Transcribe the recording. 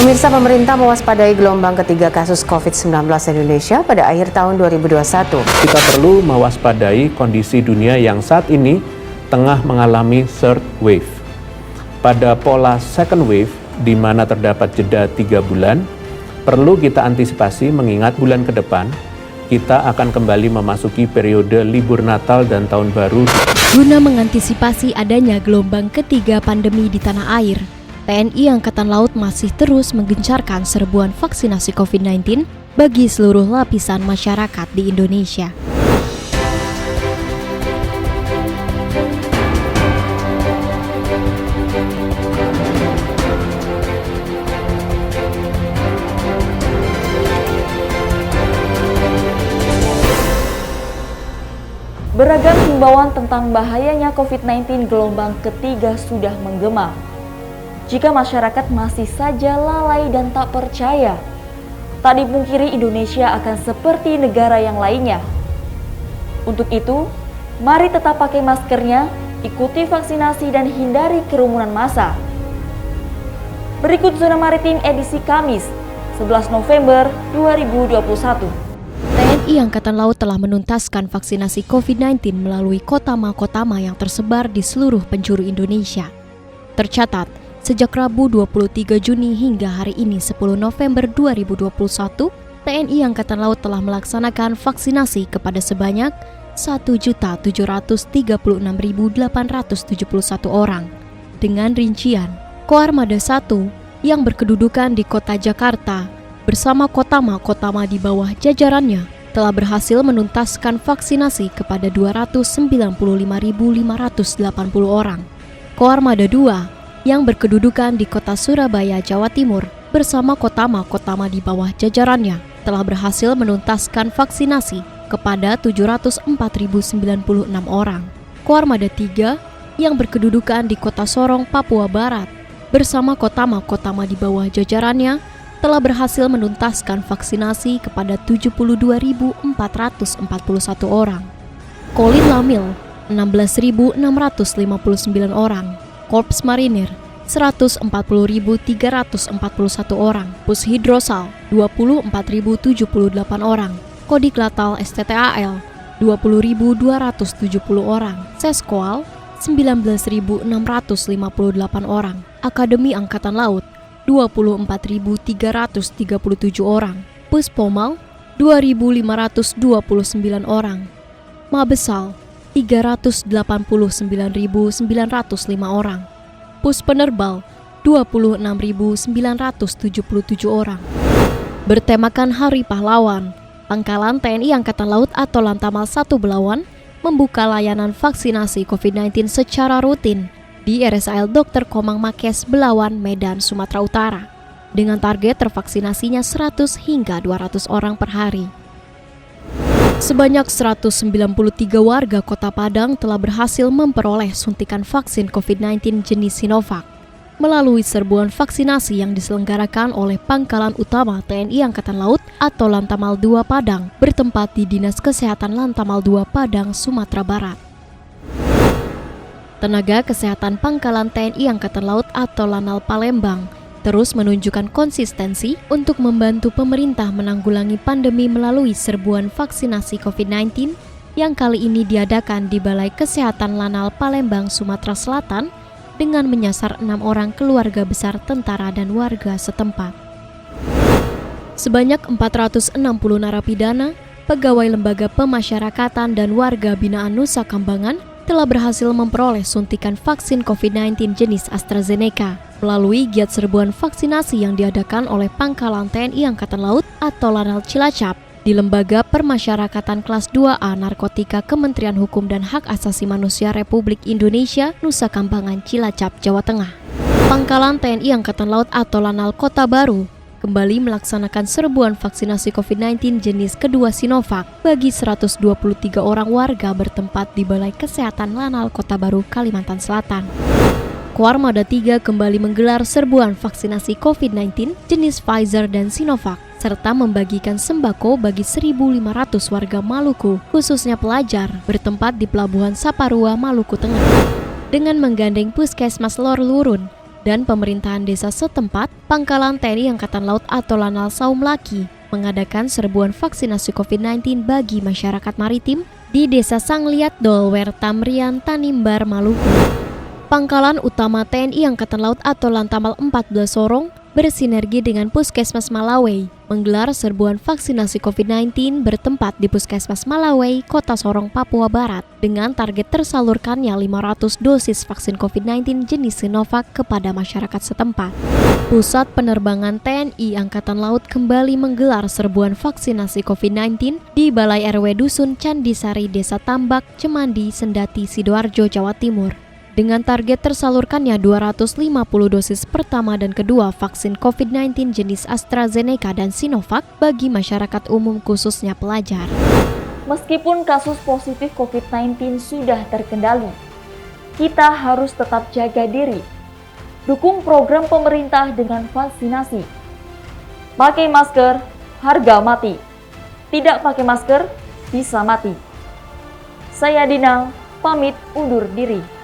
Pemirsa, pemerintah mewaspadai gelombang ketiga kasus COVID-19 di Indonesia pada akhir tahun 2021. Kita perlu mewaspadai kondisi dunia yang saat ini tengah mengalami third wave. Pada pola second wave, di mana terdapat jeda 3 bulan, perlu kita antisipasi mengingat bulan ke depan, kita akan kembali memasuki periode libur Natal dan Tahun Baru. Guna mengantisipasi adanya gelombang ketiga pandemi di tanah air, TNI Angkatan Laut masih terus menggencarkan serbuan vaksinasi COVID-19 bagi seluruh lapisan masyarakat di Indonesia. Beragam himbauan tentang bahayanya COVID-19 gelombang ketiga sudah menggema. Jika masyarakat masih saja lalai dan tak percaya, tak dipungkiri Indonesia akan seperti negara yang lainnya. Untuk itu, mari tetap pakai maskernya, ikuti vaksinasi dan hindari kerumunan massa. Berikut Zona Maritim edisi Kamis, 11 November 2021. TNI Angkatan Laut telah menuntaskan vaksinasi COVID-19 melalui kotama-kotama yang tersebar di seluruh penjuru Indonesia. Tercatat, sejak Rabu 23 Juni hingga hari ini 10 November 2021, TNI Angkatan Laut telah melaksanakan vaksinasi kepada sebanyak 1.736.871 orang. Dengan rincian, Koarmada 1 yang berkedudukan di Kota Jakarta bersama kotama-kotama di bawah jajarannya telah berhasil menuntaskan vaksinasi kepada 295.580 orang. Koarmada 2 yang berkedudukan di Kota Surabaya, Jawa Timur bersama kotama-kotama di bawah jajarannya telah berhasil menuntaskan vaksinasi kepada 704.096 orang. Koarmada 3 yang berkedudukan di Kota Sorong, Papua Barat bersama kotama-kotama di bawah jajarannya telah berhasil menuntaskan vaksinasi kepada 72.441 orang. Kolin Lamil 16.659 orang. Korps Marinir 140.341 orang. Pushidrosal 24.078 orang. Kodik Latal STTAL 20.270 orang. Seskoal 19.658 orang. Akademi Angkatan Laut 24.337 orang. Puspomal 2.529 orang. Mabesal 389.905 orang. Puspenerbal 26.977 orang. Bertemakan Hari Pahlawan, Pangkalan TNI Angkatan Laut atau Lantamal 1 Belawan membuka layanan vaksinasi COVID-19 secara rutin di RSAL Dr. Komang Makes Belawan, Medan, Sumatera Utara, dengan target tervaksinasinya 100 hingga 200 orang per hari. Sebanyak 193 warga Kota Padang telah berhasil memperoleh suntikan vaksin COVID-19 jenis Sinovac melalui serbuan vaksinasi yang diselenggarakan oleh Pangkalan Utama TNI Angkatan Laut atau Lantamal 2 Padang bertempat di Dinas Kesehatan Lantamal 2 Padang, Sumatera Barat. Tenaga Kesehatan Pangkalan TNI Angkatan Laut atau Lanal Palembang terus menunjukkan konsistensi untuk membantu pemerintah menanggulangi pandemi melalui serbuan vaksinasi COVID-19 yang kali ini diadakan di Balai Kesehatan Lanal Palembang, Sumatera Selatan dengan menyasar 6 orang keluarga besar tentara dan warga setempat. Sebanyak 460 narapidana, pegawai lembaga pemasyarakatan dan warga binaan Nusa Kambangan telah berhasil memperoleh suntikan vaksin COVID-19 jenis AstraZeneca melalui giat serbuan vaksinasi yang diadakan oleh Pangkalan TNI Angkatan Laut atau Lanal Cilacap di Lembaga Permasyarakatan Kelas 2A Narkotika Kementerian Hukum dan Hak Asasi Manusia Republik Indonesia, Nusa Kambangan, Cilacap, Jawa Tengah. Pangkalan TNI Angkatan Laut atau Lanal Kota Baru kembali melaksanakan serbuan vaksinasi COVID-19 jenis kedua Sinovac bagi 123 orang warga bertempat di Balai Kesehatan Lanal Kota Baru, Kalimantan Selatan. Koarmada 3 kembali menggelar serbuan vaksinasi COVID-19 jenis Pfizer dan Sinovac, serta membagikan sembako bagi 1.500 warga Maluku, khususnya pelajar, bertempat di Pelabuhan Saparua, Maluku Tengah. Dengan menggandeng Puskesmas Lor Lurun, dan pemerintahan desa setempat, Pangkalan TNI Angkatan Laut atau Lanal Saum Laki mengadakan serbuan vaksinasi COVID-19 bagi masyarakat maritim di Desa Sangliat Dolwer Tamrian Tanimbar, Maluku. Pangkalan Utama TNI Angkatan Laut atau Lantamal 14 Sorong bersinergi dengan Puskesmas Malawai menggelar serbuan vaksinasi COVID-19 bertempat di Puskesmas Malawai, Kota Sorong, Papua Barat dengan target tersalurkannya 500 dosis vaksin COVID-19 jenis Sinovac kepada masyarakat setempat. Pusat Penerbangan TNI Angkatan Laut kembali menggelar serbuan vaksinasi COVID-19 di Balai RW Dusun Candisari, Desa Tambak, Cemandi, Sendati, Sidoarjo, Jawa Timur. Dengan target tersalurkannya 250 dosis pertama dan kedua vaksin COVID-19 jenis AstraZeneca dan Sinovac bagi masyarakat umum khususnya pelajar. Meskipun kasus positif COVID-19 sudah terkendali, kita harus tetap jaga diri. Dukung program pemerintah dengan vaksinasi. Pakai masker, harga mati. Tidak pakai masker, bisa mati. Saya Dina, pamit undur diri.